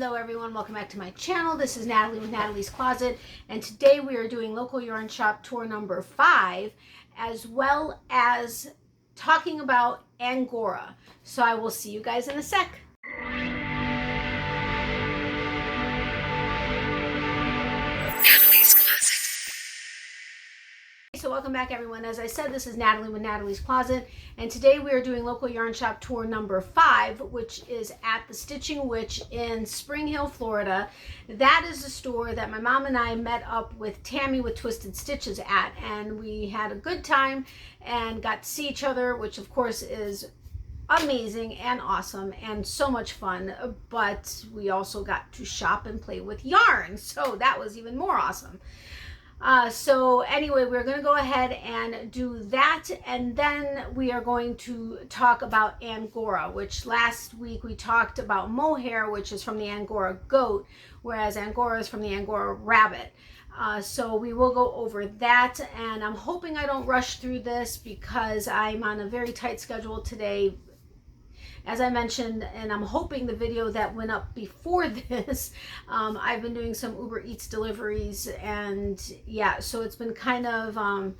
Hello everyone, welcome back to my channel. This is Natalie with Natalie's Closet, and today we are doing local yarn shop tour number 5, as well as talking about Angora. So I will see you guys in a sec. So welcome back everyone. As I said, this is Natalie with Natalie's Closet, and today we are doing local yarn shop tour number 5, which is at the Stitching Witch in Spring Hill, Florida. That is the store that my mom and I met up with Tammie with Twisted Stitches at, and we had a good time and got to see each other, which of course is amazing and awesome and so much fun. But we also got to shop and play with yarn, so that was even more awesome. So anyway, we're going to go ahead and do that, and then we are going to talk about Angora, which last week we talked about mohair, which is from the Angora goat, whereas Angora is from the Angora rabbit. So we will go over that, and I'm hoping I don't rush through this because I'm on a very tight schedule today. As I mentioned, and I'm hoping the video that went up before this, I've been doing some Uber Eats deliveries, and yeah, so it's been kind of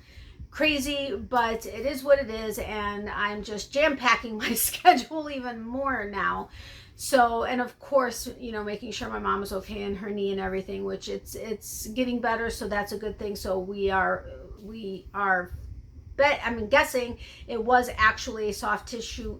crazy, but it is what it is, and I'm just jam-packing my schedule even more now. So, and of course, you know, making sure my mom is okay and her knee and everything, which it's getting better, so that's a good thing. So we are I'm guessing it was actually a soft tissue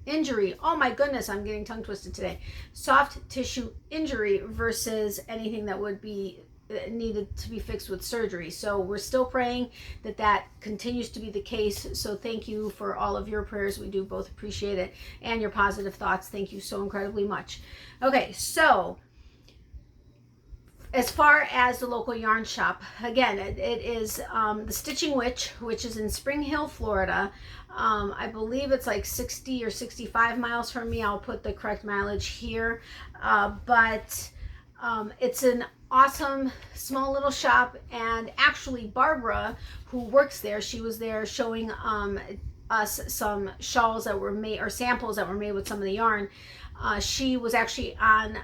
injury. Oh my goodness, I'm getting tongue twisted today. Soft tissue injury versus anything that would be needed to be fixed with surgery. So we're still praying that that continues to be the case. So thank you for all of your prayers. We do both appreciate it, and your positive thoughts. Thank you so incredibly much. Okay, so as far as the local yarn shop, again, it is the Stitching Witch, which is in Spring Hill, Florida. I believe it's like 60 or 65 miles from me. I'll put the correct mileage here. But it's an awesome small little shop, and actually Barbara, who works there, she was there showing us some shawls that were made, or samples that were made with some of the yarn. She was actually on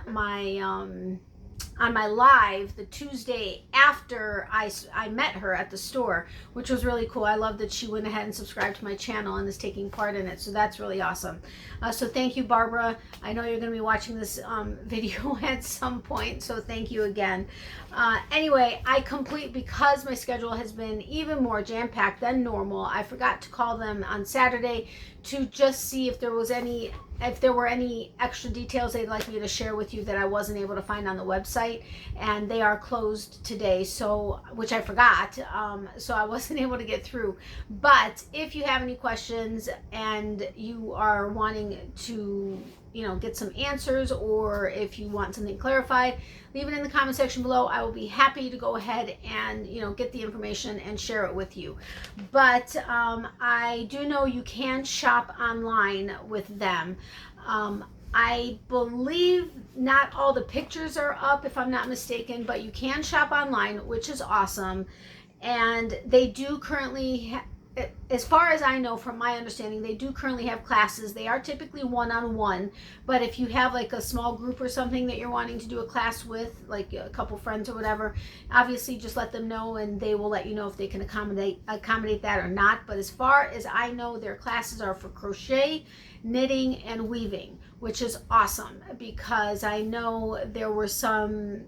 my live the Tuesday after I met her at the store, which was really cool. I love that she went ahead and subscribed to my channel and is taking part in it, so that's really awesome. So thank you, Barbara. I know you're going to be watching this video at some point, so thank you again. Anyway, because my schedule has been even more jam-packed than normal, I forgot to call them on Saturday to just see if there were any extra details they'd like me to share with you that I wasn't able to find on the website, and they are closed today, so, which I forgot, so I wasn't able to get through. But if you have any questions and you are wanting to, you know, get some answers, or if you want something clarified, leave it in the comment section below. I will be happy to go ahead and, you know, get the information and share it with you. But I do know you can shop online with them. I believe not all the pictures are up, if I'm not mistaken, but you can shop online, which is awesome. And they do currently, as far as I know, from my understanding, they do currently have classes. They are typically one-on-one, but if you have like a small group or something that you're wanting to do a class with, like a couple friends or whatever, obviously just let them know and they will let you know if they can accommodate that or not. But as far as I know, their classes are for crochet, knitting, and weaving, which is awesome, because I know there were some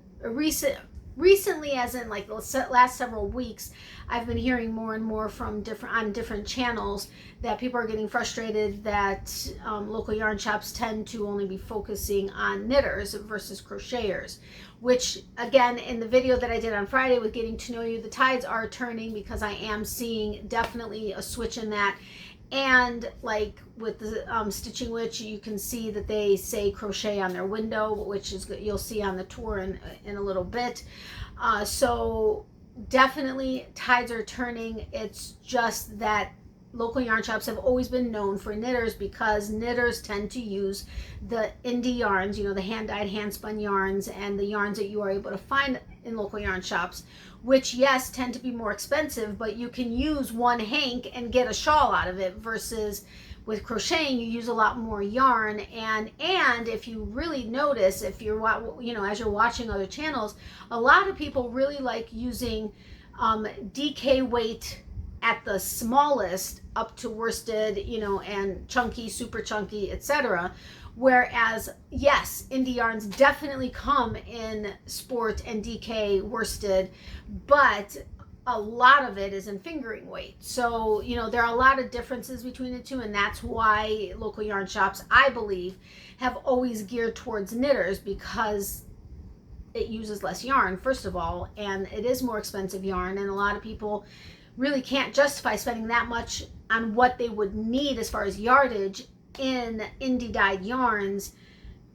recently, as in like the last several weeks, I've been hearing more and more from different channels that people are getting frustrated that local yarn shops tend to only be focusing on knitters versus crocheters, which again, in the video that I did on Friday with Getting to Know You, the tides are turning, because I am seeing definitely a switch in that. And like with the Stitching Witch, you can see that they say crochet on their window, which is good. You'll see on the tour in a little bit. So definitely tides are turning. It's just that local yarn shops have always been known for knitters, because knitters tend to use the indie yarns, you know, the hand-dyed, hand-spun yarns, and the yarns that you are able to find in local yarn shops, which, yes, tend to be more expensive, but you can use one hank and get a shawl out of it, versus with crocheting, you use a lot more yarn, and if you really notice, if you're, you know, as you're watching other channels, a lot of people really like using DK weight at the smallest up to worsted, you know, and chunky, super chunky, etc. Whereas, yes, indie yarns definitely come in sport and DK worsted, but a lot of it is in fingering weight. So, you know, there are a lot of differences between the two, and that's why local yarn shops, I believe, have always geared towards knitters, because it uses less yarn, first of all, and it is more expensive yarn, and a lot of people really can't justify spending that much on what they would need as far as yardage in indie dyed yarns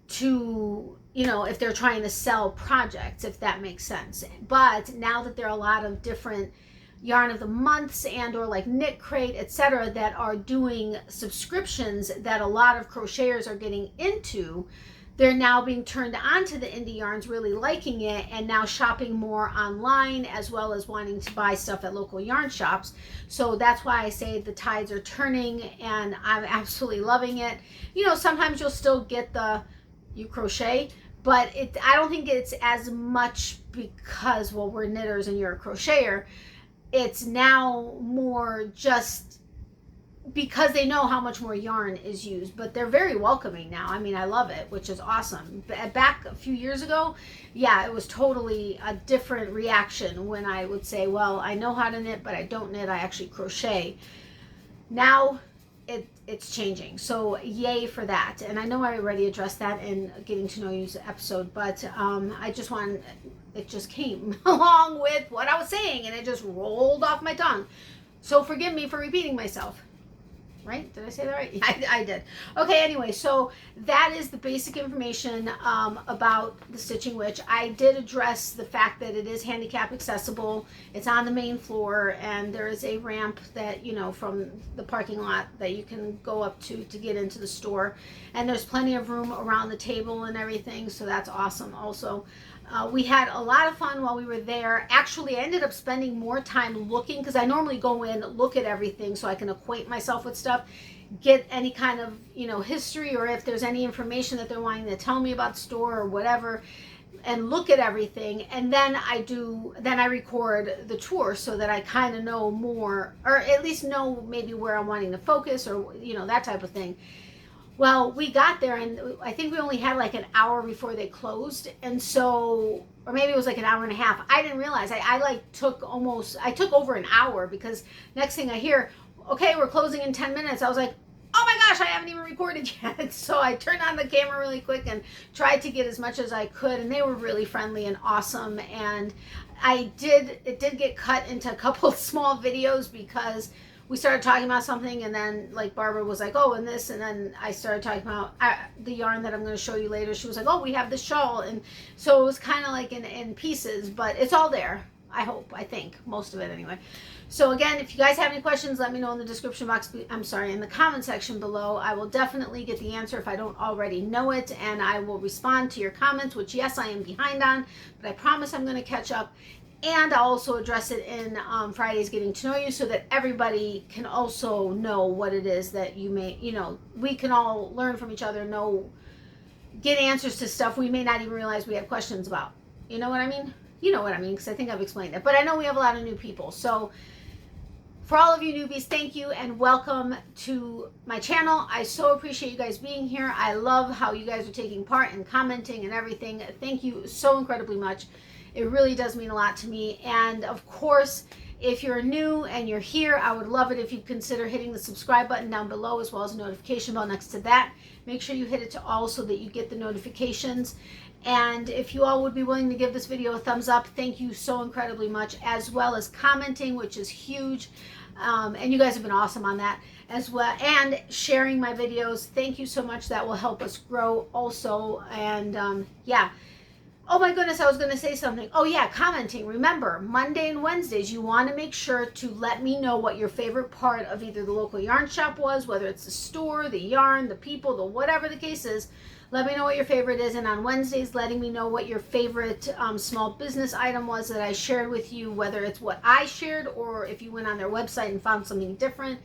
to, you know, if they're trying to sell projects, if that makes sense. But now that there are a lot of different yarn of the months and or like KnitCrate, etc., that are doing subscriptions that a lot of crocheters are getting into, they're now being turned on to the indie yarns, really liking it, and now shopping more online, as well as wanting to buy stuff at local yarn shops. So that's why I say the tides are turning, and I'm absolutely loving it. You know, sometimes you'll still get the, you crochet, but I don't think it's as much because, well, we're knitters and you're a crocheter. It's now more just because they know how much more yarn is used, but they're very welcoming now. I mean, I love it, which is awesome. Back a few years ago, yeah, it was totally a different reaction when I would say, well, I know how to knit, but I don't knit, I actually crochet. Now it's changing, so yay for that. And I know I already addressed that in Getting to Know You's episode, but I just want, it just came along with what I was saying, and it just rolled off my tongue. So forgive me for repeating myself. Right? Did I say that right? I did. Okay, anyway, so that is the basic information about the Stitching Witch. I did address the fact that it is handicap accessible. It's on the main floor, and there is a ramp that, you know, from the parking lot that you can go up to get into the store. And there's plenty of room around the table and everything, so that's awesome also. We had a lot of fun while we were there. Actually, I ended up spending more time looking, because I normally go in, look at everything so I can acquaint myself with stuff, get any kind of, you know, history, or if there's any information that they're wanting to tell me about the store or whatever, and look at everything. And then I record the tour so that I kind of know more, or at least know maybe where I'm wanting to focus, or, you know, that type of thing. Well, we got there, and I think we only had like an hour before they closed, and so, or maybe it was like an hour and a half. I didn't realize. I took over an hour, because next thing I hear, okay, we're closing in 10 minutes. I was like, oh my gosh, I haven't even recorded yet. So I turned on the camera really quick and tried to get as much as I could, and they were really friendly and awesome. And it did get cut into a couple of small videos, because we started talking about something, and then like Barbara was like, oh, and this, and then I started talking about the yarn that I'm going to show you later. She was like, oh, we have this shawl, and so it was kind of like in pieces, but it's all there. I think most of it anyway. So again, if you guys have any questions, let me know in the description box. In the comment section below. I will definitely get the answer if I don't already know it, and I will respond to your comments, which, yes, I am behind on, but I promise I'm going to catch up. And I'll also address it in Friday's Getting to Know You, so that everybody can also know what it is that you may, you know, we can all learn from each other, get answers to stuff we may not even realize we have questions about. You know what I mean? You know what I mean, because I think I've explained it. But I know we have a lot of new people. So for all of you newbies, thank you and welcome to my channel. I so appreciate you guys being here. I love how you guys are taking part and commenting and everything. Thank you so incredibly much. It really does mean a lot to me. And of course, if you're new and you're here, I would love it if you'd consider hitting the subscribe button down below, as well as a notification bell next to that. Make sure you hit it to all so that you get the notifications. And if you all would be willing to give this video a thumbs up, thank you so incredibly much, as well as commenting, which is huge. And you guys have been awesome on that as well. And sharing my videos. Thank you so much. That will help us grow also. And yeah. Oh my goodness, I was going to say something. Oh yeah, commenting. Remember, Monday and Wednesdays, you want to make sure to let me know what your favorite part of either the local yarn shop was, whether it's the store, the yarn, the people, the whatever the case is. Let me know what your favorite is. And on Wednesdays, letting me know what your favorite small business item was that I shared with you, whether it's what I shared or if you went on their website and found something different.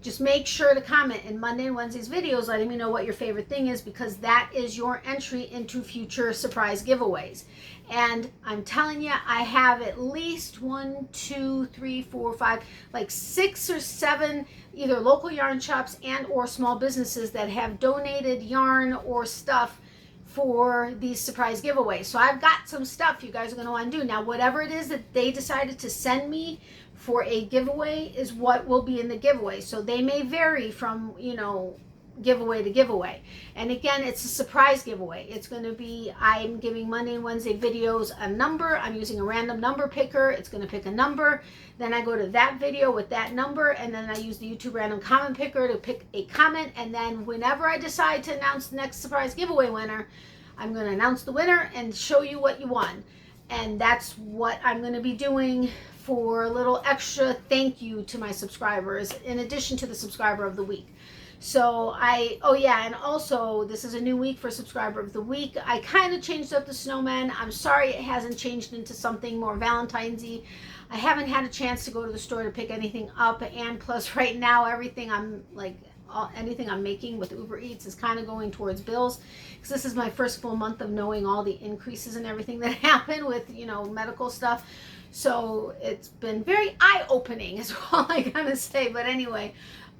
Just make sure to comment in Monday and Wednesday's videos letting me know what your favorite thing is, because that is your entry into future surprise giveaways. And I'm telling you, I have at least 1, 2, 3, 4, 5, like 6 or 7 either local yarn shops and or small businesses that have donated yarn or stuff for these surprise giveaways. So I've got some stuff you guys are going to want to do. Now, whatever it is that they decided to send me for a giveaway is what will be in the giveaway. So they may vary from, you know, giveaway to giveaway. And again, it's a surprise giveaway. It's going to be, I'm giving Monday and Wednesday videos a number. I'm using a random number picker. It's going to pick a number. Then I go to that video with that number, and then I use the YouTube random comment picker to pick a comment. And then whenever I decide to announce the next surprise giveaway winner, I'm going to announce the winner and show you what you won. And that's what I'm going to be doing for a little extra thank you to my subscribers, in addition to the subscriber of the week. So oh yeah, and also this is a new week for subscriber of the week. I kind of changed up the snowman. I'm sorry it hasn't changed into something more Valentine's-y. I haven't had a chance to go to the store to pick anything up, and plus right now everything anything I'm making with Uber Eats is kind of going towards bills, because this is my first full month of knowing all the increases and everything that happen with, you know, medical stuff. So it's been very eye-opening is all I gotta say. But anyway,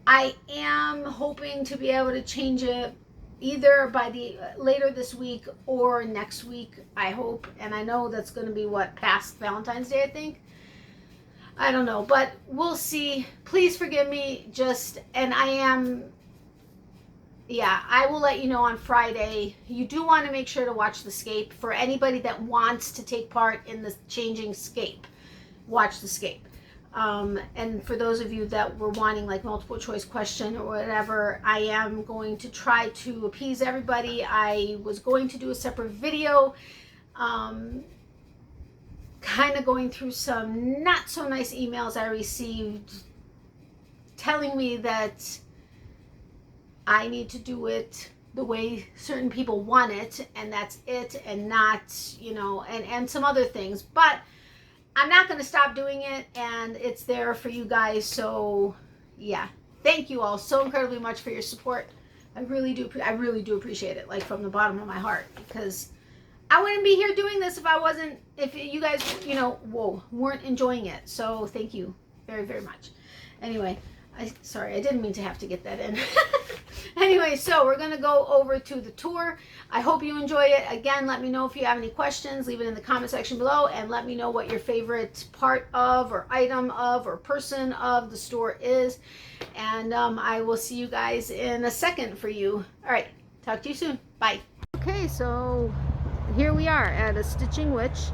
I am hoping to be able to change it either by later this week or next week, I hope. And I know that's going to be past Valentine's Day, I think. I don't know, but we'll see. Please forgive me. And I will let you know on Friday. You do want to make sure to watch the scape. For anybody that wants to take part in the changing scape, watch the scape. And for those of you that were wanting like multiple choice question or whatever, I am going to try to appease everybody. I was going to do a separate video, kind of going through some not so nice emails I received telling me that I need to do it the way certain people want it, and that's it, and not, you know, and some other things. But I'm not going to stop doing it, and it's there for you guys. So yeah, thank you all so incredibly much for your support. I really do appreciate it, like from the bottom of my heart, because I wouldn't be here doing this if you guys, you know, weren't enjoying it. So thank you very, very much. Anyway, sorry, I didn't mean to have to get that in. Anyway, so we're going to go over to the tour. I hope you enjoy it. Again, let me know if you have any questions. Leave it in the comment section below, and let me know what your favorite part of or item of or person of the store is. And I will see you guys in a second for you. All right, talk to you soon. Bye. Okay, so here we are at a Stitching Witch.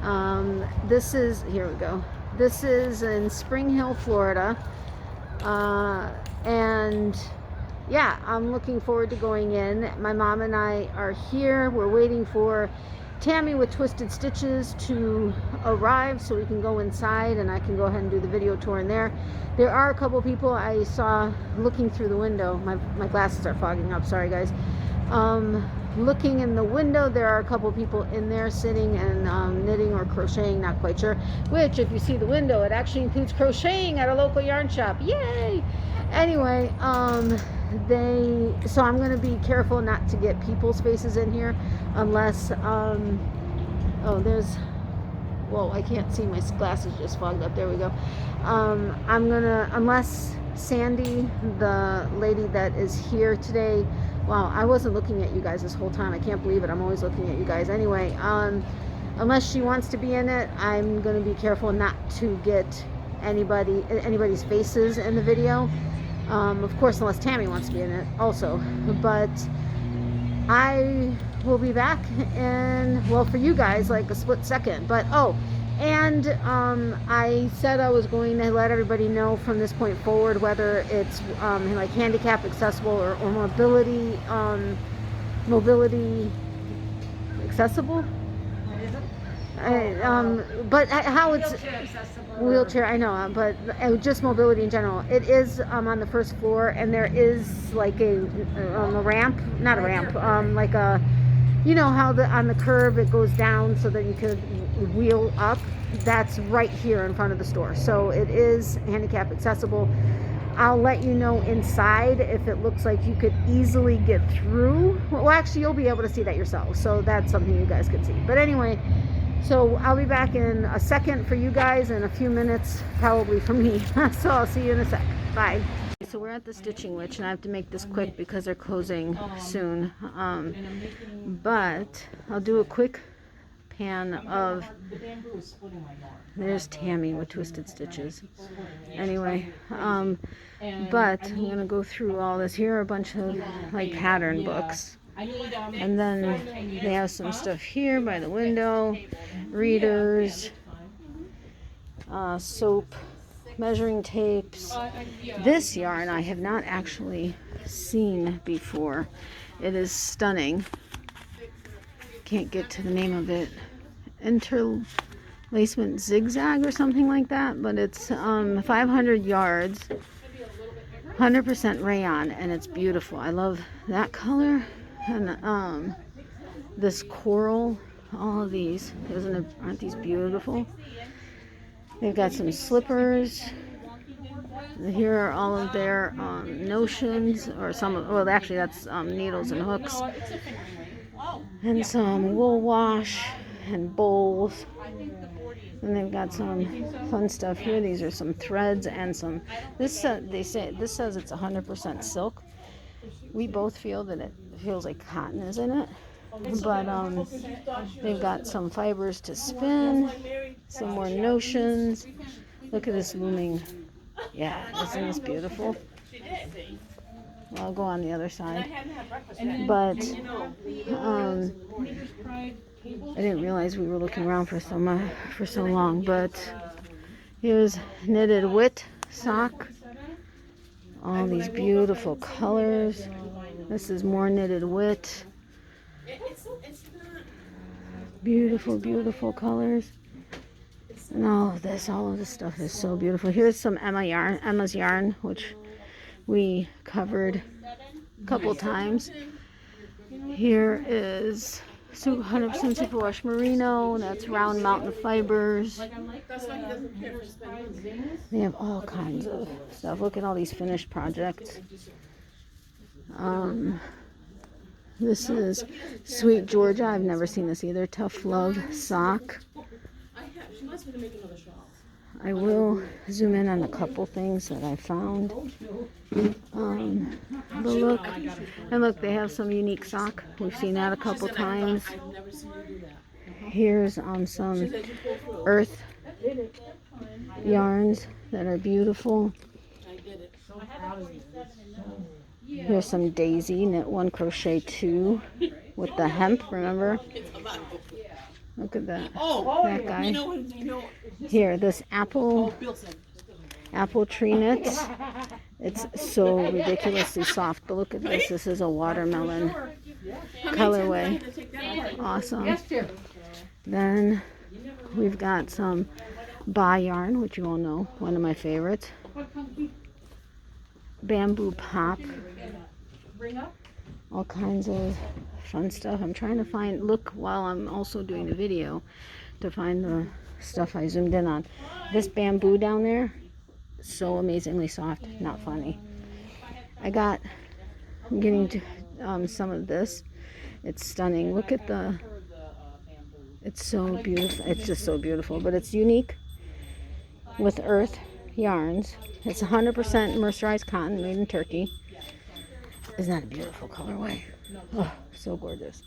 Here we go. This is in Spring Hill, Florida. And yeah, I'm looking forward to going in. My mom and I are here. We're waiting for Tammie with Twisted Stitches to arrive so we can go inside and I can go ahead and do the video tour in there. There are a couple people I saw looking through the window. My glasses are fogging up, sorry guys. Looking in the window, there are a couple people in there sitting and knitting or crocheting, not quite sure which. If you see the window, it actually includes crocheting at a local yarn shop. Yay! Anyway, so I'm going to be careful not to get people's faces in here unless I can't see, my glasses just fogged up. There we go. Unless Sandy, the lady that is here today, wow, I wasn't looking at you guys this whole time. I can't believe it. I'm always looking at you guys. Anyway, unless she wants to be in it, I'm going to be careful not to get anybody's faces in the video. Of course, unless Tammie wants to be in it also. But I will be back in, well, for you guys, like a split second. But, and I said I was going to let everybody know from this point forward whether it's like handicap accessible or mobility accessible. What is it? But how it's wheelchair accessible. Wheelchair, I know, but just mobility in general. It is on the first floor, and there is like a ramp, not a ramp, like a, you know how on the curb it goes down so that you could wheel up. That's right here in front of the store, so it is handicap accessible. I'll let you know inside if it looks like you could easily get through. Well, actually, you'll be able to see that yourself, so that's something you guys could see. But anyway, so I'll be back in a second for you guys and a few minutes probably for me. So I'll see you in a sec. Bye. So we're at the Stitching Witch, and I have to make this quick because they're closing soon. But I'll do a quick pan of, there's Tammie with Twisted Stitches. Anyway, but I'm going to go through all this. Here are a bunch of like pattern books. And then they have some stuff here by the window, readers, soap, measuring tapes. This yarn I have not actually seen before. It is stunning. Can't get to the name of it. Interlacement Zigzag or something like that, but it's 500 yards, 100% rayon, and it's beautiful. I love that color. And this coral, all of these, aren't these beautiful? They've got some slippers. Here are all of their notions, or some, well actually that's needles and hooks, and some wool wash and bowls. And they've got some fun stuff here. These are some threads and some, this says it's 100% silk. We both feel that it feels like cotton is in it, but they've got some fibers to spin, some more notions. Look at this looming. Yeah, isn't this beautiful? Well, I'll go on the other side, but I didn't realize we were looking around for so long. But here's knitted wit sock. All these beautiful colors. This is more knitted wit. Beautiful, beautiful colors. And all of this stuff is so beautiful. Here's some Emma's yarn, which we covered a couple times. Here is 100% superwash merino. That's round mountain fibers. They have all kinds of stuff. Look at all these finished projects. This is Sweet Georgia. I've never seen this either. Tough Love sock. I will zoom in on a couple things that I found. But look, they have some unique sock. We've seen that a couple times. Here's some earth yarns that are beautiful. Here's some daisy, knit 1, crochet 2 with the hemp, remember? Look at that, that guy. Here, this apple tree knit. It's so ridiculously soft, but look at this. This is a watermelon colorway. Awesome. Then we've got some 𝗦𝗶𝘁𝗵 yarn, which you all know, one of my favorites. Bamboo pop. All kinds of fun stuff. I'm trying to look while I'm also doing the video to find the stuff I zoomed in on. This bamboo down there, so amazingly soft, not funny. I'm getting to some of this. It's stunning. Look at it's so beautiful. It's just so beautiful, but it's unique with earth yarns. It's 100% mercerized cotton made in Turkey. Isn't that a beautiful colorway? Oh, so gorgeous.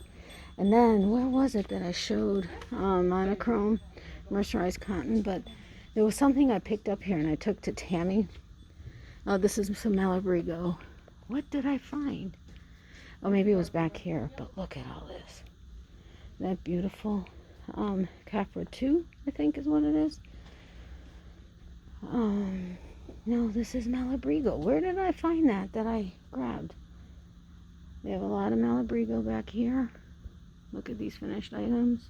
And then, where was it that I showed monochrome mercerized cotton? But there was something I picked up here and I took to Tammie. Oh, this is some 𝗪𝗶𝘁𝗵𝙑. What did I find? Oh, maybe it was back here, but look at all this. Isn't that beautiful? Capra 2, I think is what it is. No, this is 𝗪𝗶𝘁𝗵𝙑. Where did I find that I grabbed? They have a lot of 𝗪𝗶𝘁𝗵𝙑 back here. Look at these finished items.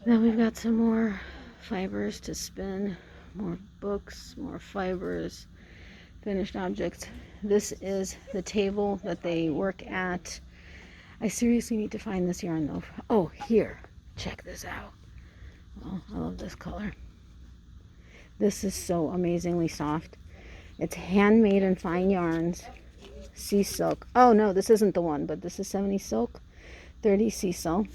Then we've got some more fibers to spin, more books, more fibers, finished objects. This is the table that they work at. I seriously need to find this yarn though. Oh, here. Check this out. Oh, I love this color. This is so amazingly soft. It's handmade in fine yarns. Sea silk. Oh no, this isn't the one, but this is 70 silk, 30 sea silk.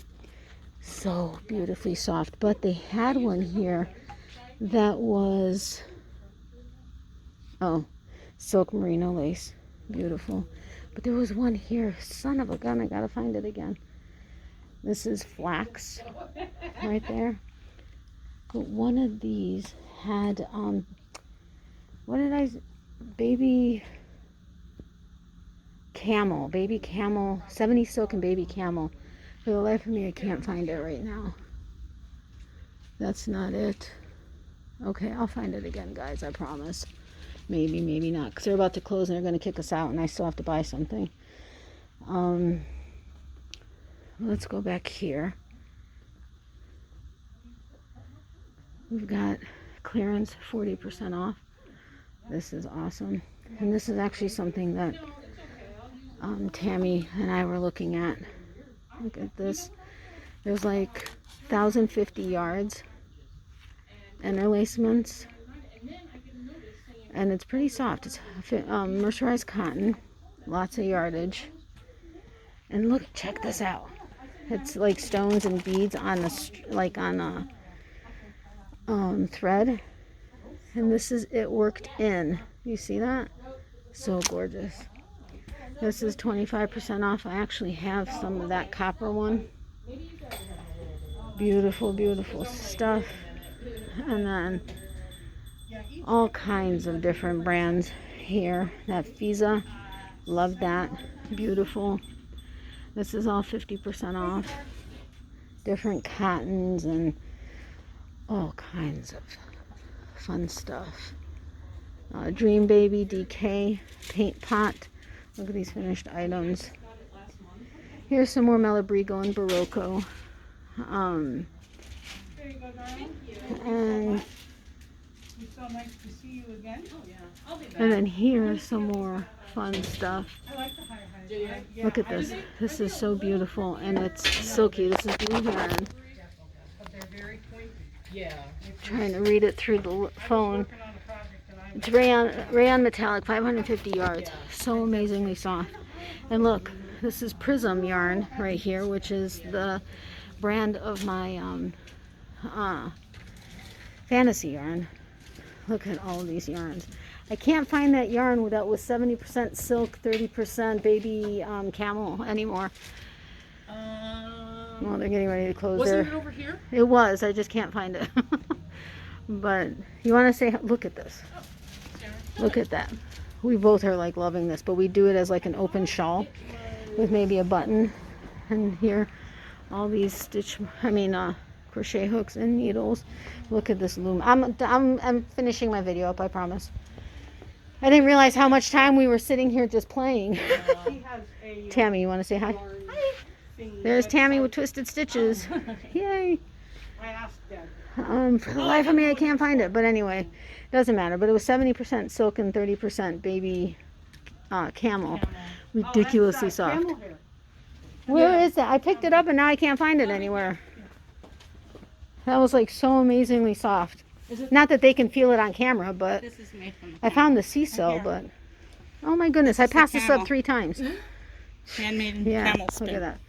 So beautifully soft. But they had one here that was, oh, silk merino lace. Beautiful. But there was one here. Son of a gun, I gotta find it again. This is flax right there. But one of these had, what did I, baby camel, 70 silk and baby camel. For the life of me, I can't find it right now. That's not it. Okay, I'll find it again, guys, I promise. Maybe, maybe not, because they're about to close and they're going to kick us out, and I still have to buy something. Let's go back here. We've got clearance, 40% off. This is awesome. And this is actually something that Tammie and I were looking at. Look at this. There's like 1,050 yards interlacements. And it's pretty soft. It's mercerized cotton. Lots of yardage. And look, check this out. It's like stones and beads on a, like on a thread. And this is it worked in. You see that? So gorgeous. This is 25% off. I actually have some of that copper one. Beautiful, beautiful stuff. And then all kinds of different brands here. That 𝗎𝘅, love that. Beautiful. This is all 50% off. Different cottons and all kinds of fun stuff. Dream Baby DK paint pot. Look at these finished items. Here's some more 𝗪𝗶𝘁𝗵𝙗 and Barocco. There you go, darling. And It's so nice to see you again. Oh, yeah. I'll be back. and then here's some more fun stuff. I like the high. Yeah, Look at this. This is so beautiful, and it's silky. This is blue yarn. but they're very pointy. Yeah. Trying to read it through the phone. Working on a project that I It's rayon metallic, 550 yards. So amazingly soft. And look, this is Prism yarn right here, which is the brand of my fantasy yarn. Look at all of these yarns. I can't find that yarn that was 70% silk, 30% baby camel anymore. Well, they're getting ready to close. Wasn't it over here? It was. I just can't find it. But you want to say, look at this. Look at that. We both are like loving this, but we do it as like an open shawl with maybe a button. And here, all these crochet hooks and needles. Look at this loom. I'm finishing my video up, I promise. I didn't realize how much time we were sitting here just playing. She has a Tammie, you want to say hi? Hi. There's Tammie with Twisted Stitches. Yay. I asked Dad. For the life of me, I can't find it. But anyway, doesn't matter. But it was 70% silk and 30% baby camel. Ridiculously soft. Camel hair. Where is that? I picked it up and now I can't find it anywhere. That was like so amazingly soft. Not that they can feel it on camera, but This is made from I found the sea cell, but oh my goodness, I passed this up camel. 3 times. handmade in Yeah, camel look spin. at that.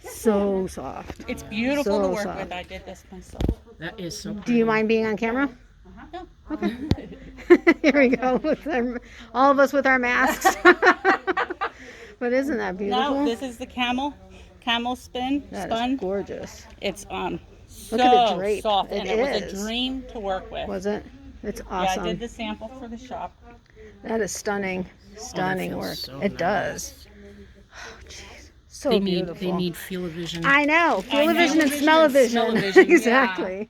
So soft. It's beautiful So to work soft. with. I did this myself. That is so Do you mind being on camera? No. Okay. Here we go with all of us with our masks. But isn't that beautiful? No, this is the camel spin That spun. is gorgeous. It's Look at the so drape. soft, It and it was is. a dream to work with. Was it? It's Yeah, I awesome. did the sample for the shop. That is stunning. Stunning feels work. so It nice. does. Oh, jeez. So They need beautiful. feel-o-vision. I know. Feel-o-vision and Feel-o-vision smell-o-vision. and smell-o-vision, yeah. Exactly.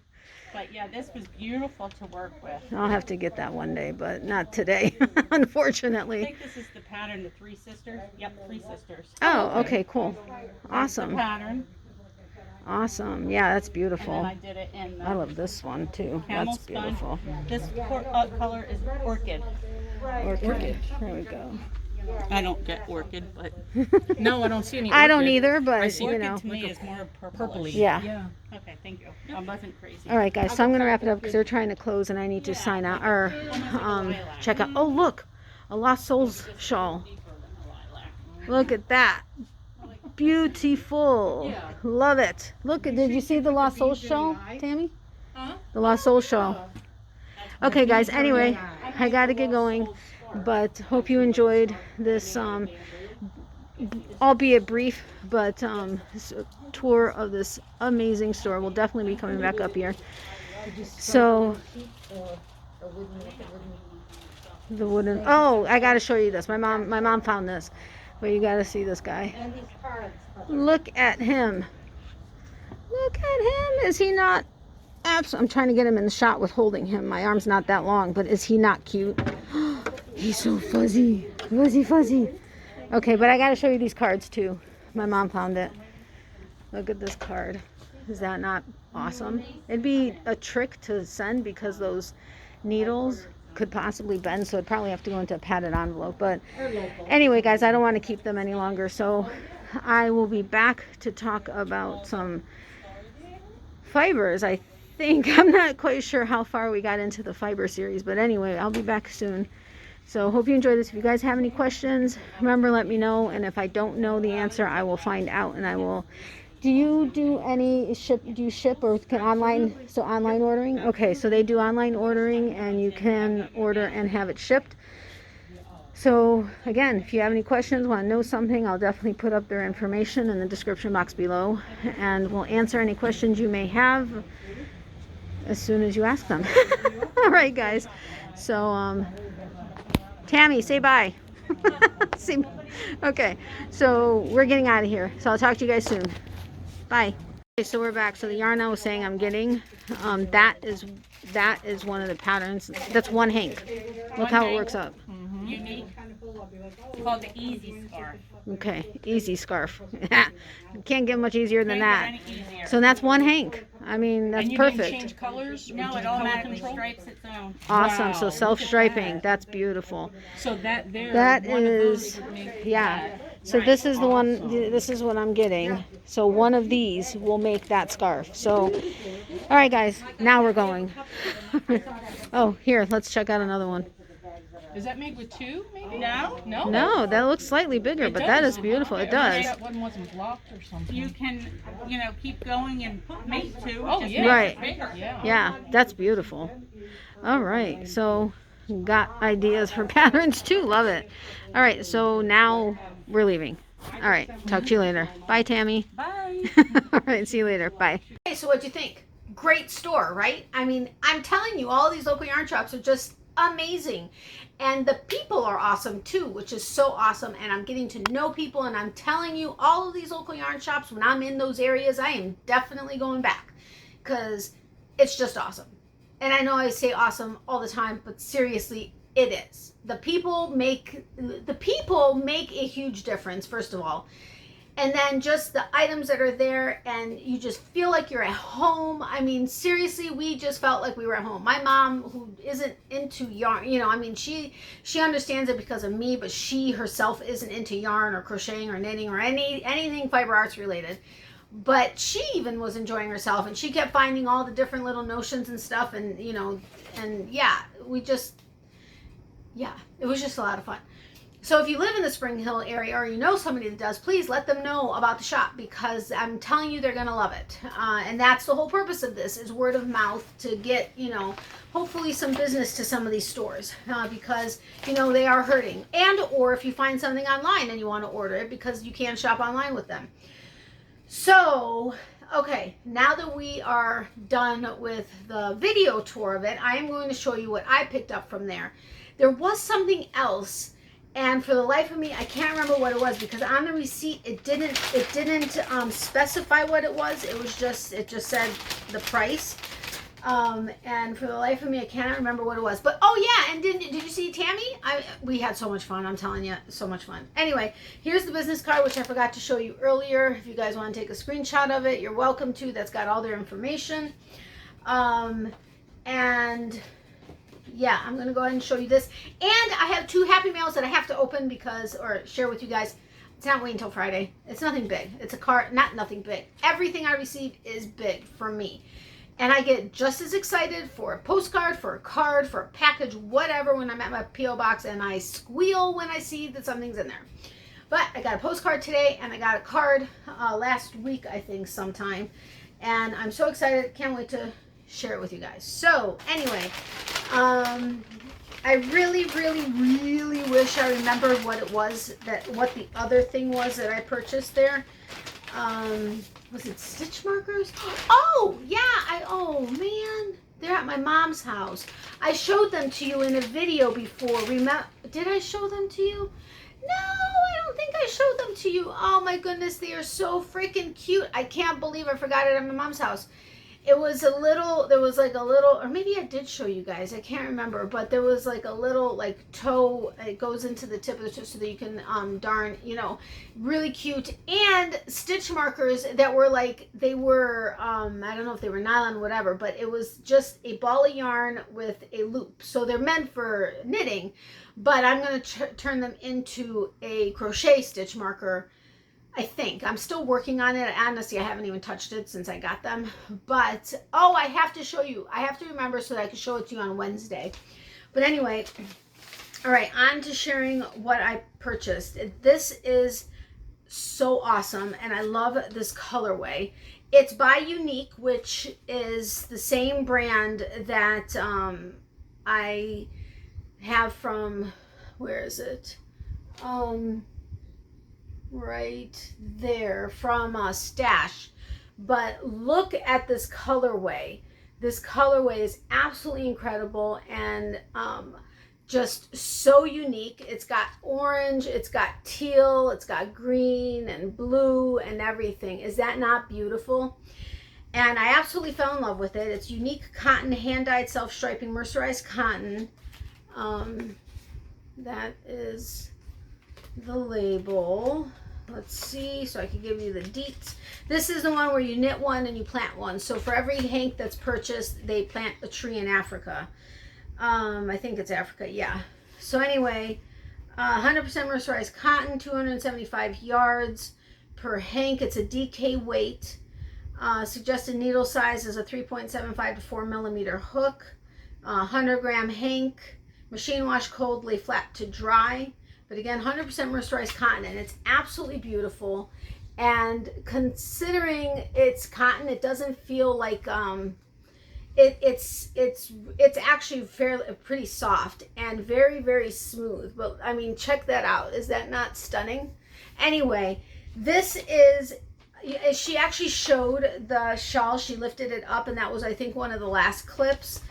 But yeah, this was beautiful to work with. I'll have to get that one day, but not today, I unfortunately. think this is the pattern, the 3 sisters. Yep, 3 sisters. Oh, okay, cool. The Awesome. pattern. Awesome. Yeah, that's And beautiful. then I did it in I love this one too. camel That's spun. beautiful. This color is orchid. Orchid. There we go. I don't get orchid, but No, I don't see any. I don't orchid. either, but I see you orchid know. to me is more purpley. Yeah. Yeah. Okay, thank you. I wasn't crazy. All right, guys. So I'm gonna wrap it up because they're trying to close, and I need to sign out or check out. Oh, look, a Lost Souls shawl. Look at that. Beautiful. Love it. Look, did you see the Lost Souls shawl, Tammy? The Lost Souls shawl. Okay, guys. Anyway, I gotta get going, but hope you enjoyed this, albeit brief, but tour of this amazing store. We'll definitely be coming back up here. So the wooden. Oh, I gotta show you this. My mom found this, but you gotta see this guy. Look at him. Look at him. Is he not? I'm trying to get him in the shot with holding him. My arm's not that long, but is he not cute? He's so fuzzy. Fuzzy. Okay, but I gotta show you these cards too. My mom found it. Look at this card. Is that not awesome? It'd be a trick to send because those needles could possibly bend, so it'd probably have to go into a padded envelope. But anyway, guys, I don't want to keep them any longer, so I will be back to talk about some fibers. I think I'm not quite sure how far we got into the fiber series, but anyway, I'll be back soon. So hope you enjoyed this. If you guys have any questions, remember, let me know, and if I don't know the answer, I will find out, and I will. Do you do any do you ship or can online, so online ordering? Okay, so they do online ordering, and you can order and have it shipped. So again, if you have any questions, want to know something, I'll definitely put up their information in the description box below, and we'll answer any questions you may have as soon as you ask them. All right, guys. So Tammy, say bye. Okay, so we're getting out of here. So I'll talk to you guys soon. Bye. Okay, so we're back. So the yarn I was saying I'm getting, that is one of the patterns. That's one hank. Look how it works up. Unique. Called the Easy Scarf. Okay, easy scarf. Can't get much easier than Can't that. get any easier. So that's one hank. I mean, that's And you perfect. didn't change colors? Or No, did it you color automatically control? stripes its own. Awesome. So Wow, self-striping. That's beautiful. So that there, That one is, of those would make yeah. that. So this is the one, this is what I'm getting. So one of these will make that scarf. So, all right, guys, now we're going. Oh, here, let's check out another one. Is that made with two, maybe? No? No? No, that looks slightly bigger, It but that does. is beautiful. It I wish does. That one wasn't blocked or something. You can, keep going and make two. Oh, just yeah. make it Right. bigger. Yeah. Yeah, that's beautiful. All right, so got ideas for patterns too. Love it. All right, so now we're leaving. All right, talk to you later. Bye, Tammy. Bye. All right, see you later. Bye. Okay, so what'd you think? Great store, right? I mean, I'm telling you, all these local yarn shops are just amazing. And the people are awesome too, which is so awesome. And I'm getting to know people, and I'm telling you, all of these local yarn shops, when I'm in those areas, I am definitely going back because it's just awesome. And I know I say awesome all the time, but seriously, it is. The people make a huge difference, first of all. And then just the items that are there, and you just feel like you're at home. I mean, seriously, we just felt like we were at home. My mom, who isn't into yarn, I mean, she understands it because of me, but she herself isn't into yarn or crocheting or knitting or anything fiber arts related. But she even was enjoying herself, and she kept finding all the different little notions and stuff, and and yeah, it was just a lot of fun. So if you live in the Spring Hill area, or you know somebody that does, please let them know about the shop, because I'm telling you, they're gonna love it. And that's the whole purpose of this, is word of mouth, to get hopefully some business to some of these stores, because they are hurting. And or if you find something online and you want to order it, because you can shop online with them. So, okay, now that we are done with the video tour of it, I am going to show you what I picked up from there. There was something else, and for the life of me, I can't remember what it was, because on the receipt it didn't specify what it was. It just said the price. And for the life of me, I cannot remember what it was. But oh yeah, and did you see Tammy? We had so much fun. I'm telling you, so much fun. Anyway, here's the business card, which I forgot to show you earlier. If you guys want to take a screenshot of it, you're welcome to. That's got all their information. And yeah, I'm gonna go ahead and show you this. And I have 2 Happy Mails that I have to open because, or share with you guys. It's not waiting until Friday. It's nothing big. It's a card, not nothing big. Everything I receive is big for me. And I get just as excited for a postcard, for a card, for a package, whatever, when I'm at my P.O. box, and I squeal when I see that something's in there. But I got a postcard today, and I got a card last week, I think, sometime. And I'm so excited. Can't wait to share it with you guys. So, anyway, I really, really, really wish I remembered what it was, what the other thing was that I purchased there. Was it stitch markers? Oh, yeah, oh man, they're at my mom's house. I showed them to you in a video before. Remember, did I show them to you? No, I don't think I showed them to you. Oh my goodness, they are so freaking cute. I can't believe I forgot it at my mom's house. It was a little, there was like a little, or maybe I did show you guys, I can't remember, but there was like a little like toe, it goes into the tip of the toe so that you can darn, you know, really cute. And stitch markers that were like, they were, I don't know if they were nylon, whatever, but it was just a ball of yarn with a loop. So they're meant for knitting, but I'm going to turn them into a crochet stitch marker. I think. I'm still working on it. Honestly, I haven't even touched it since I got them. But, oh, I have to show you. I have to remember so that I can show it to you on Wednesday. But anyway, all right, on to sharing what I purchased. This is so awesome, and I love this colorway. It's by Unique, which is the same brand that I have from, where is it? Right there from Stash. But look at this colorway. This colorway is absolutely incredible and just so unique. It's got orange, it's got teal, it's got green and blue and everything. Is that not beautiful? And I absolutely fell in love with it. It's Unique cotton, hand-dyed, self-striping, mercerized cotton. That is the label. Let's see, so I can give you the deets. This is the one where you knit one and you plant one. So for every hank that's purchased, they plant a tree in Africa. I think it's Africa, yeah. So anyway, 100% mercerized cotton, 275 yards per hank. It's a DK weight. Suggested needle size is a 3.75 to 4 millimeter hook. 100 gram hank. Machine wash cold, lay flat to dry. But again, 100% mercerized cotton, and it's absolutely beautiful. And considering it's cotton, it doesn't feel like it's actually fairly pretty soft and very, very smooth. But I mean, check that out. Is that not stunning? Anyway, this is, she actually showed the shawl. She lifted it up, and that was, I think, one of the last clips.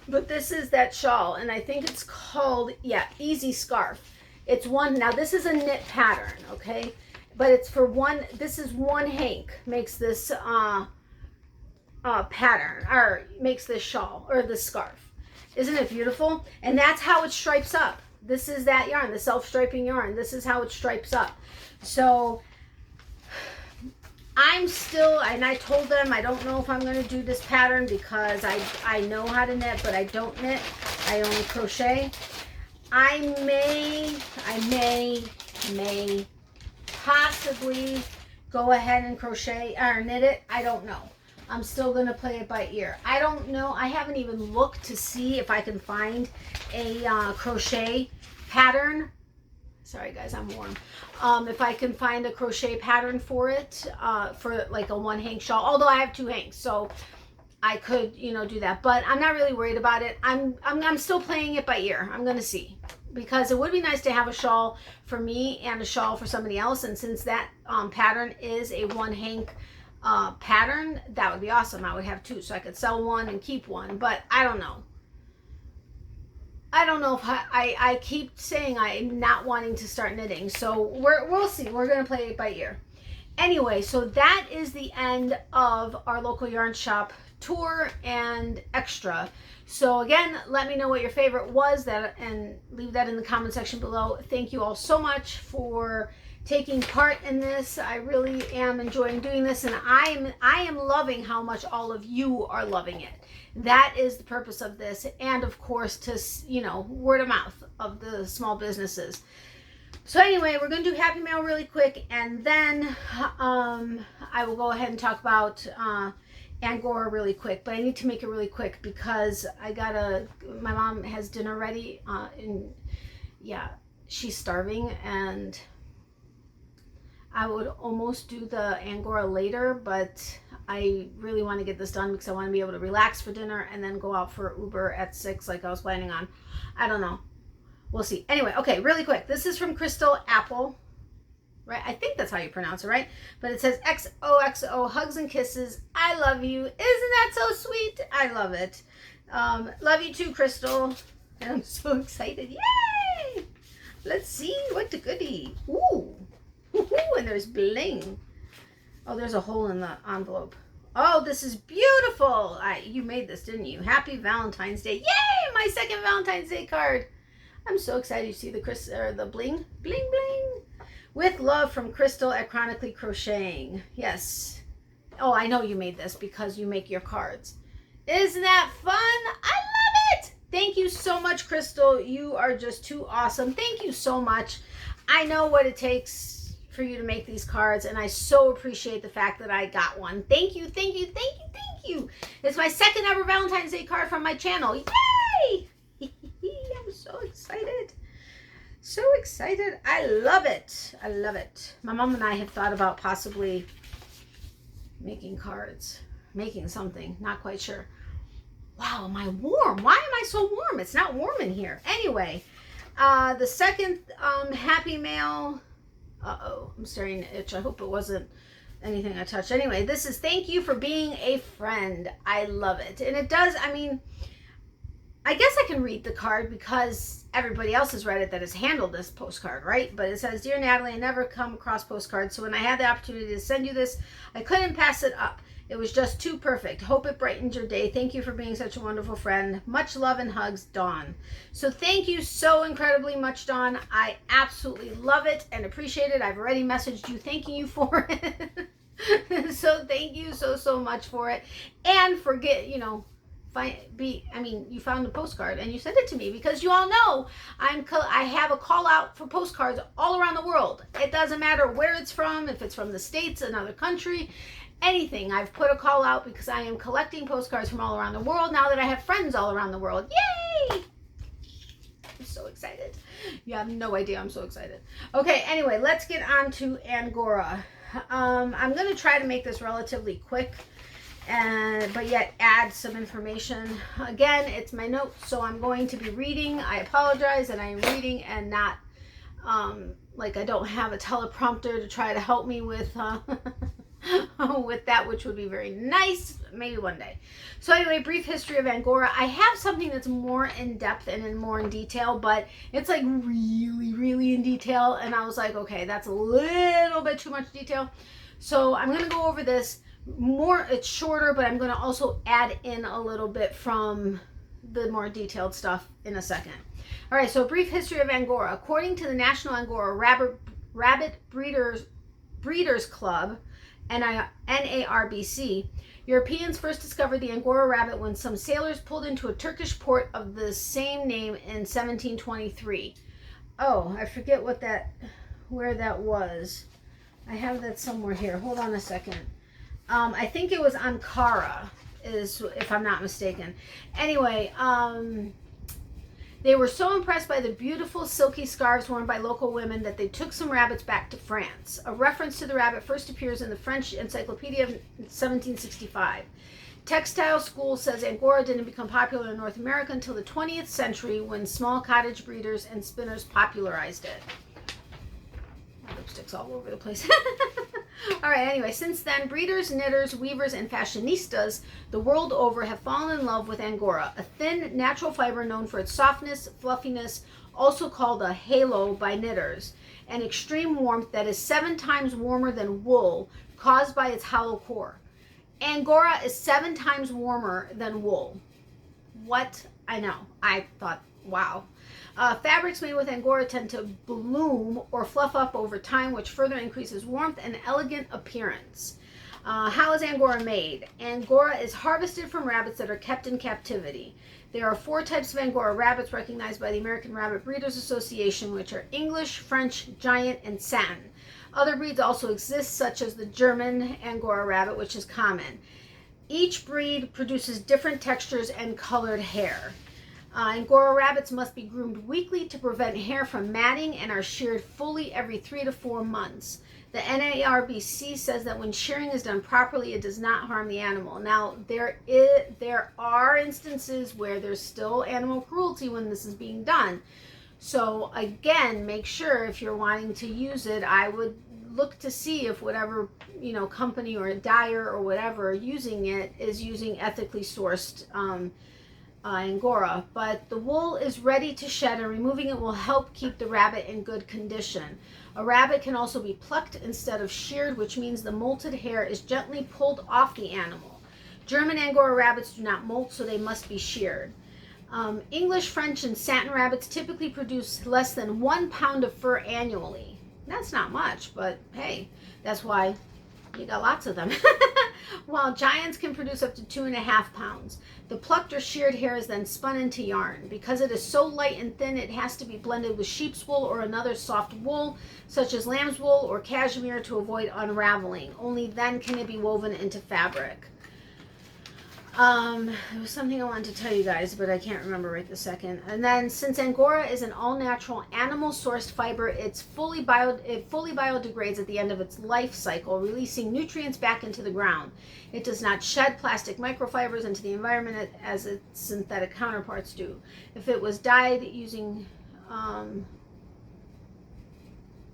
But this is that shawl, and I think it's called, yeah, Easy Scarf. It's one, now this is a knit pattern, okay? But it's for one, this is one hank makes this pattern, or makes this shawl, or this scarf. Isn't it beautiful? And that's how it stripes up. This is that yarn, the self-striping yarn. This is how it stripes up. So I'm still, and I told them I don't know if I'm going to do this pattern because I know how to knit, but I don't knit. I only crochet. I may possibly go ahead and crochet or knit it. I don't know. I'm still going to play it by ear. I don't know. I haven't even looked to see if I can find a crochet pattern. Sorry guys, I'm warm. If I can find a crochet pattern for it, for like a one hank shawl, although I have 2 hanks, so I could, you know, do that, but I'm not really worried about it. I'm still playing it by ear. I'm going to see, because it would be nice to have a shawl for me and a shawl for somebody else. And since that pattern is a one hank pattern, that would be awesome. I would have 2, so I could sell one and keep one, but I don't know. I don't know if I keep saying I'm not wanting to start knitting, so we'll see. We're going to play it by ear. Anyway, so that is the end of our local yarn shop tour and extra. So again, let me know what your favorite was, that, and leave that in the comment section below. Thank you all so much for taking part in this. I really am enjoying doing this, and I am loving how much all of you are loving it. That is the purpose of this, and of course to, you know, word of mouth of the small businesses. So anyway, we're going to do Happy Mail really quick, and then I will go ahead and talk about Angora really quick. But I need to make it really quick because my mom has dinner ready, and yeah, she's starving, and I would almost do the Angora later, but I really want to get this done because I want to be able to relax for dinner and then go out for Uber at 6 like I was planning on. I don't know. We'll see. Anyway, okay, really quick. This is from Crystal Apple, right? I think that's how you pronounce it, right? But it says XOXO, hugs and kisses. I love you. Isn't that so sweet? I love it. Love you too, Crystal. And I'm so excited. Yay! Let's see what the goodie. Ooh. Ooh, and there's bling. Oh, there's a hole in the envelope. Oh, this is beautiful. You made this, didn't you? Happy Valentine's Day. Yay! My second Valentine's Day card. I'm so excited to see the bling, bling, bling. With love from Crystal at Chronically Crocheting. Yes. Oh, I know you made this because you make your cards. Isn't that fun? I love it. Thank you so much, Crystal. You are just too awesome. Thank you so much. I know what it takes for you to make these cards, and I so appreciate the fact that I got one. Thank you, thank you, thank you, thank you. It's my second ever Valentine's Day card from my channel. Yay! I'm so excited. So excited. I love it. I love it. My mom and I have thought about possibly making cards, making something. Not quite sure. Wow, am I warm? Why am I so warm? It's not warm in here. Anyway, the second Happy Mail. Uh-oh, I'm starting to itch. I hope it wasn't anything I touched. Anyway, this is thank you for being a friend. I love it. And it does, I mean, I guess I can read the card because everybody else has read it that has handled this postcard, right? But it says, Dear Natalie, I never come across postcards, so when I had the opportunity to send you this, I couldn't pass it up. It was just too perfect. Hope it brightens your day. Thank you for being such a wonderful friend. Much love and hugs, Dawn. So thank you so incredibly much, Dawn. I absolutely love it and appreciate it. I've already messaged you thanking you for it. So thank you so much for it. And you found the postcard and you sent it to me because you all know I have a call out for postcards all around the world. It doesn't matter where it's from, if it's from the States, another country, anything. I've put a call out because I am collecting postcards from all around the world now that I have friends all around the world. Yay! I'm so excited. You have no idea. I'm so excited. Okay, anyway, let's get on to Angora. I'm going to try to make this relatively quick, but yet add some information. Again, it's my notes, so I'm going to be reading. I apologize that I am reading and not like I don't have a teleprompter to try to help me with with that, which would be very nice, maybe one day. So anyway, brief history of Angora. I have something that's more in depth and more in detail, but it's like really in detail, and I was like, okay, that's a little bit too much detail. So I'm going to go over this more. It's shorter, but I'm going to also add in a little bit from the more detailed stuff in a second. All right, so brief history of Angora. According to the National Angora Rabbit Breeders Club, NARBC, Europeans first discovered the Angora rabbit when some sailors pulled into a Turkish port of the same name in 1723. Oh, I forget where that was. I have that somewhere here. Hold on a second. I think it was Ankara, if I'm not mistaken. Anyway, they were so impressed by the beautiful silky scarves worn by local women that they took some rabbits back to France. A reference to the rabbit first appears in the French Encyclopedia of 1765. Textile School says Angora didn't become popular in North America until the 20th century when small cottage breeders and spinners popularized it. My lipstick's all over the place. All right, anyway, since then, breeders, knitters, weavers, and fashionistas the world over have fallen in love with Angora, a thin, natural fiber known for its softness, fluffiness, also called a halo by knitters, and extreme warmth that is 7 times warmer than wool, caused by its hollow core. Angora is 7 times warmer than wool. What? I know. I thought, wow. Fabrics made with Angora tend to bloom or fluff up over time, which further increases warmth and elegant appearance. How is Angora made? Angora is harvested from rabbits that are kept in captivity. There are 4 types of Angora rabbits recognized by the American Rabbit Breeders Association, which are English, French, Giant, and Satin. Other breeds also exist, such as the German Angora rabbit, which is common. Each breed produces different textures and colored hair. Angora rabbits must be groomed weekly to prevent hair from matting and are sheared fully every 3 to 4 months. The NARBC says that when shearing is done properly, it does not harm the animal. Now, there are instances where there's still animal cruelty when this is being done. So again, make sure if you're wanting to use it, I would look to see if whatever, company or dyer or whatever using it is using ethically sourced Angora. But the wool is ready to shed, and removing it will help keep the rabbit in good condition. A rabbit can also be plucked instead of sheared, which means the molted hair is gently pulled off the animal. German Angora rabbits do not molt, so they must be sheared. English, French, and Satin rabbits typically produce less than 1 pound of fur annually. That's not much, but hey, that's why you got lots of them. While Giants can produce up to 2.5 pounds. The plucked or sheared hair is then spun into yarn. Because it is so light and thin, it has to be blended with sheep's wool or another soft wool, such as lamb's wool or cashmere, to avoid unraveling. Only then can it be woven into fabric. There was something I wanted to tell you guys, but I can't remember right this second. And then, since Angora is an all-natural, animal-sourced fiber, it fully biodegrades at the end of its life cycle, releasing nutrients back into the ground. It does not shed plastic microfibers into the environment as its synthetic counterparts do. If it was dyed using,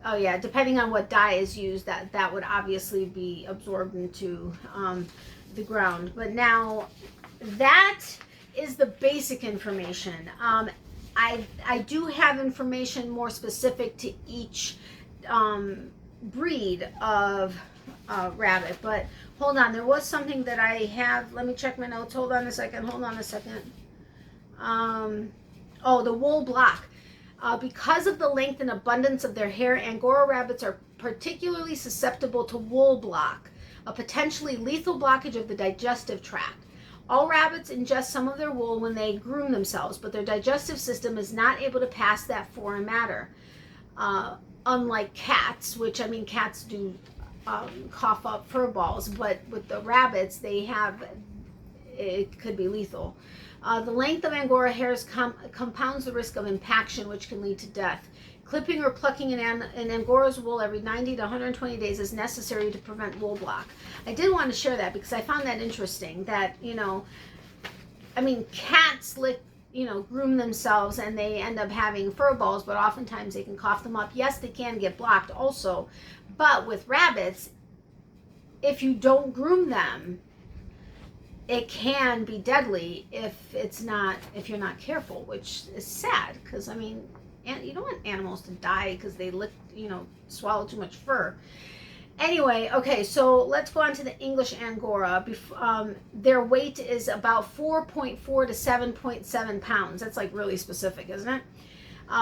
depending on what dye is used, that would obviously be absorbed into the ground. But now that is the basic information. I do have information more specific to each breed of rabbit, but hold on, there was something that I have. Let me check my notes. Hold on a second. The wool block. Because of the length and abundance of their hair, Angora rabbits are particularly susceptible to wool block, a potentially lethal blockage of the digestive tract. All rabbits ingest some of their wool when they groom themselves, but their digestive system is not able to pass that foreign matter. Unlike cats, which, cats do cough up fur balls, but with the rabbits, it could be lethal. The length of Angora hairs compounds the risk of impaction, which can lead to death. Clipping or plucking an Angora's wool every 90 to 120 days is necessary to prevent wool block. I did want to share that because I found that interesting, that, cats groom themselves and they end up having fur balls, but oftentimes they can cough them up. Yes, they can get blocked also, but with rabbits, if you don't groom them, it can be deadly if you're not careful, which is sad because, and you don't want animals to die because they swallow too much fur. Anyway, okay, so let's go on to the English Angora. Their weight is about 4.4 to 7.7 pounds. That's like really specific, isn't it?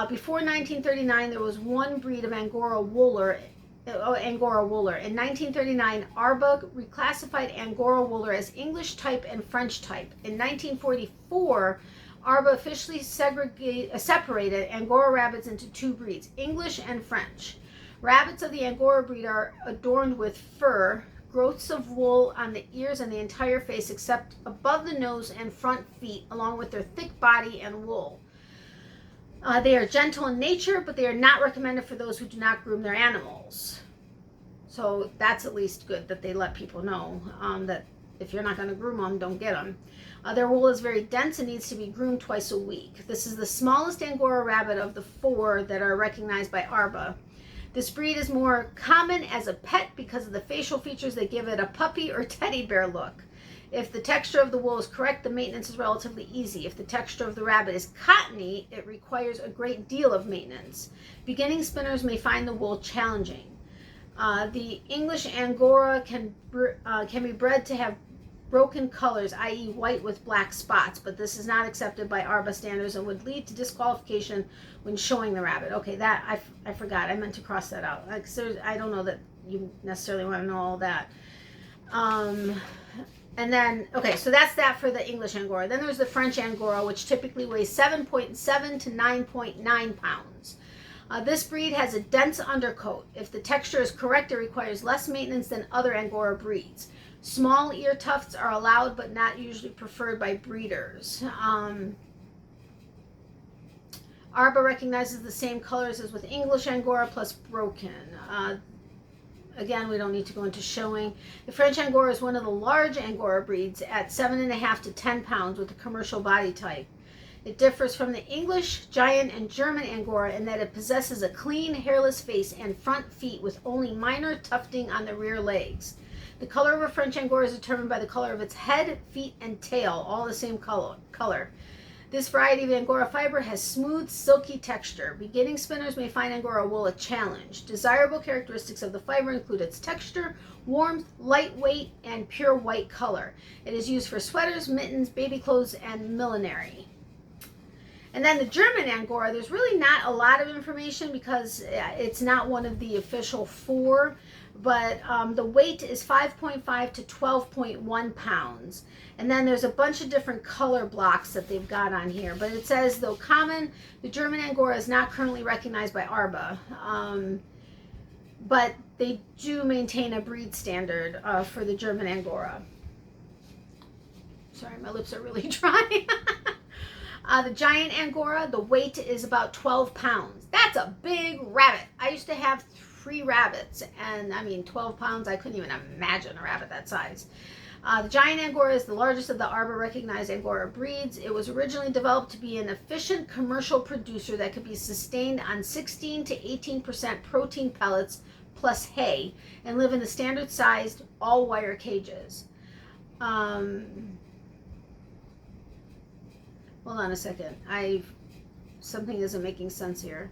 Before 1939, there was one breed of Angora wooler. In 1939, 𝗎𝗏 reclassified Angora wooler as English type and French type. In 1944, 𝗎𝗏 officially separated Angora rabbits into 2 breeds, English and French. Rabbits of the Angora breed are adorned with fur, growths of wool on the ears and the entire face except above the nose and front feet, along with their thick body and wool. They are gentle in nature, but they are not recommended for those who do not groom their animals. So that's at least good that they let people know that if you're not going to groom them, don't get them. Their wool is very dense and needs to be groomed twice a week. This is the smallest Angora rabbit of the 4 that are recognized by 𝗎𝗏. This breed is more common as a pet because of the facial features that give it a puppy or teddy bear look. If the texture of the wool is correct, the maintenance is relatively easy. If the texture of the rabbit is cottony, it requires a great deal of maintenance. Beginning spinners may find the wool challenging. The English Angora can be bred to have broken colors, i.e. white with black spots, but this is not accepted by 𝗪𝗻 standards and would lead to disqualification when showing the rabbit. Okay, that I forgot. I meant to cross that out. Like, I don't know that you necessarily want to know all that. And then, okay, so that's that for the English Angora. Then there's the French Angora, which typically weighs 7.7 to 9.9 pounds. This breed has a dense undercoat. If the texture is correct, it requires less maintenance than other Angora breeds. Small ear tufts are allowed, but not usually preferred by breeders. 𝗪𝗻 recognizes the same colors as with English Angora plus broken. Again, we don't need to go into showing. The French Angora is one of the large Angora breeds at 7.5 to 10 pounds with a commercial body type. It differs from the English, Giant, and German Angora in that it possesses a clean, hairless face and front feet with only minor tufting on the rear legs. The color of a French Angora is determined by the color of its head, feet, and tail, all the same color. This variety of Angora fiber has smooth, silky texture. Beginning spinners may find Angora wool a challenge. Desirable characteristics of the fiber include its texture, warmth, lightweight, and pure white color. It is used for sweaters, mittens, baby clothes, and millinery. And then the German Angora, there's really not a lot of information because it's not one of the official 4, but the weight is 5.5 to 12.1 pounds. And then there's a bunch of different color blocks that they've got on here. But it says, though common, the German Angora is not currently recognized by 𝗪𝗻. But they do maintain a breed standard for the German Angora. Sorry, my lips are really dry. The Giant Angora, the weight is about 12 pounds. That's a big rabbit. I used to have 3 rabbits, and I mean 12 pounds, I couldn't even imagine a rabbit that size. The Giant Angora is the largest of the 𝗪𝗻 recognized Angora breeds. It was originally developed to be an efficient commercial producer that could be sustained on 16 to 18% protein pellets plus hay and live in the standard sized all wire cages. Hold on a second. Something isn't making sense here.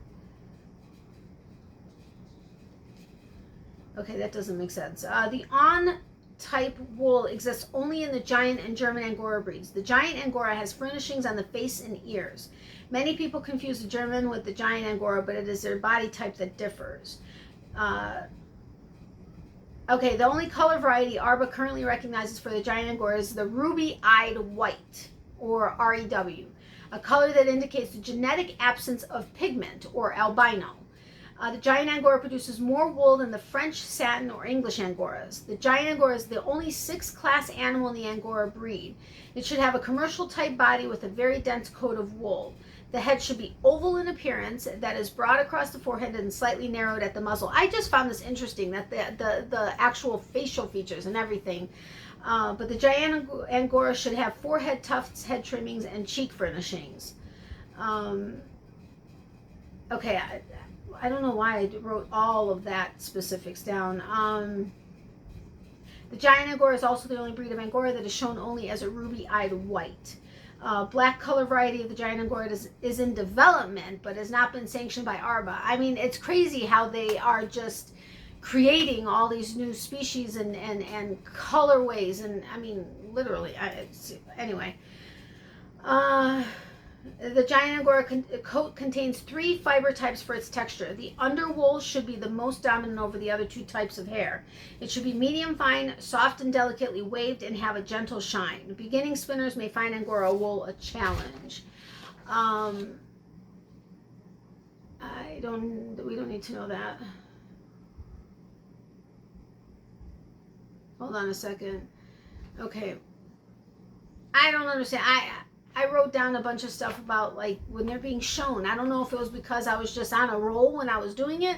Okay, that doesn't make sense. The on-type wool exists only in the Giant and German Angora breeds. The Giant Angora has furnishings on the face and ears. Many people confuse the German with the Giant Angora, but it is their body type that differs. Okay, the only color variety 𝗪𝗻 currently recognizes for the Giant Angora is the ruby-eyed white, or REW, a color that indicates the genetic absence of pigment, or albino. The Giant Angora produces more wool than the French Satin or English Angoras. The Giant Angora is the only 6th-class animal in the Angora breed. It should have a commercial-type body with a very dense coat of wool. The head should be oval in appearance, that is broad across the forehead and slightly narrowed at the muzzle. I just found this interesting, that the actual facial features and everything. But the Giant Angora should have forehead tufts, head trimmings, and cheek furnishings. Okay, I don't know why I wrote all of that specifics down. The Giant Angora is also the only breed of Angora that is shown only as a ruby-eyed white. Black color variety of the Giant Angora is in development, but has not been sanctioned by 𝗪𝗻. I mean, it's crazy how they are just creating all these new species and colorways, and I mean, literally, anyway. The Giant Angora coat contains 3 fiber types for its texture. The underwool should be the most dominant over the other 2 types of hair. It should be medium fine, soft and delicately waved, and have a gentle shine. Beginning spinners may find Angora wool a challenge. We don't need to know that. Hold on a second. Okay. I don't understand. I wrote down a bunch of stuff about like when they're being shown. I don't know if it was because I was just on a roll when I was doing it,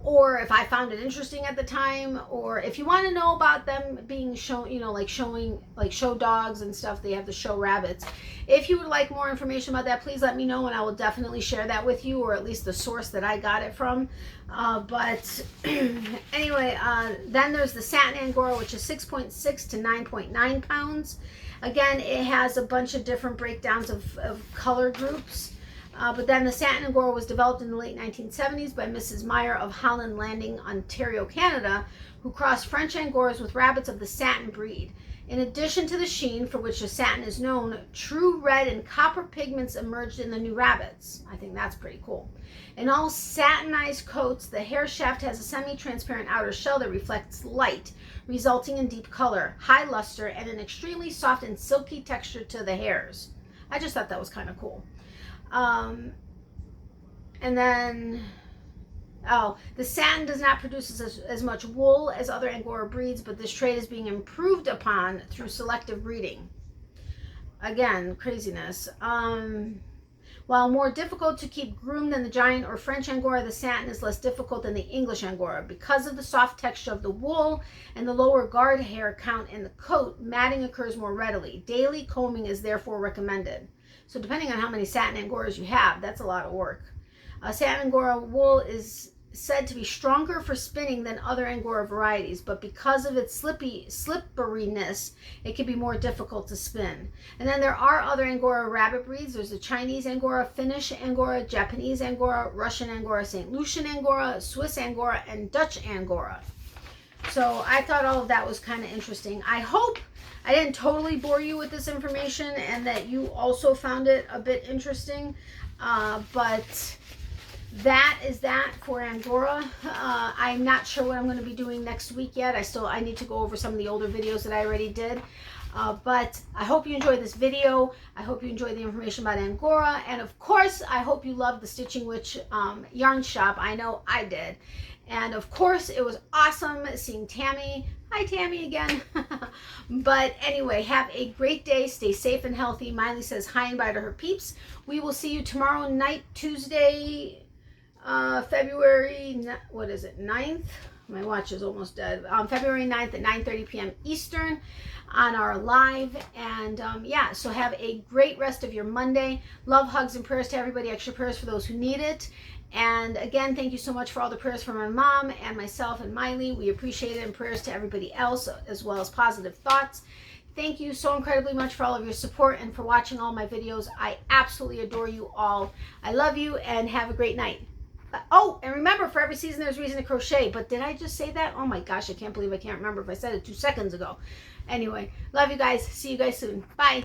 or if I found it interesting at the time, or if you want to know about them being shown, you know, like showing, like show dogs and stuff, they have to show rabbits. If you would like more information about that, please let me know and I will definitely share that with you, or at least the source that I got it from. But anyway, then there's the Satin Angora, which is 6.6 to 9.9 pounds. Again, it has a bunch of different breakdowns of color groups. But then the Satin Angora was developed in the late 1970s by Mrs. Meyer of Holland Landing, Ontario, Canada, who crossed French Angoras with rabbits of the satin breed. In addition to the sheen for which the satin is known, true red and copper pigments emerged in the new rabbits. I think that's pretty cool. In all satinized coats, the hair shaft has a semi-transparent outer shell that reflects light, resulting in deep color, high luster, and an extremely soft and silky texture to the hairs. I just thought that was kind of cool. And then, the satin does not produce as much wool as other Angora breeds, but this trait is being improved upon through selective breeding. Again, craziness. While more difficult to keep groomed than the giant or French Angora, the satin is less difficult than the English Angora. Because of the soft texture of the wool and the lower guard hair count in the coat, matting occurs more readily. Daily combing is therefore recommended. So depending on how many satin Angoras you have, that's a lot of work. Satin Angora wool is said to be stronger for spinning than other Angora varieties, but because of its slipperiness, it can be more difficult to spin. And then there are other Angora rabbit breeds. There's the Chinese Angora, Finnish Angora, Japanese Angora, Russian Angora, St. Lucian Angora, Swiss Angora, and Dutch Angora. So I thought all of that was kind of interesting. I hope I didn't totally bore you with this information and that you also found it a bit interesting, but that is that for Angora. I'm not sure what I'm going to be doing next week yet. I need to go over some of the older videos that I already did. But I hope you enjoyed this video. I hope you enjoyed the information about Angora. And of course, I hope you loved the Stitching Witch yarn shop. I know I did. And of course, it was awesome seeing Tammie. Hi, Tammie again. But anyway, have a great day. Stay safe and healthy. 𝗎𝗫cie says hi and bye to her peeps. We will see you tomorrow night, Tuesday, February, what is it, 9th? My watch is almost dead. February 9th at 9:30 p.m. Eastern on our live. And yeah, so have a great rest of your Monday. Love, hugs, and prayers to everybody. Extra prayers for those who need it. And again, thank you so much for all the prayers for my mom and myself and 𝗎𝗫cie. We appreciate it, and prayers to everybody else, as well as positive thoughts. Thank you so incredibly much for all of your support and for watching all my videos. I absolutely adore you all. I love you, and have a great night. Oh, and remember, for every season there's reason to crochet. But did I just say that? Oh my gosh, I can't believe I can't remember if I said it 2 seconds ago. Anyway, love you guys. See you guys soon. Bye.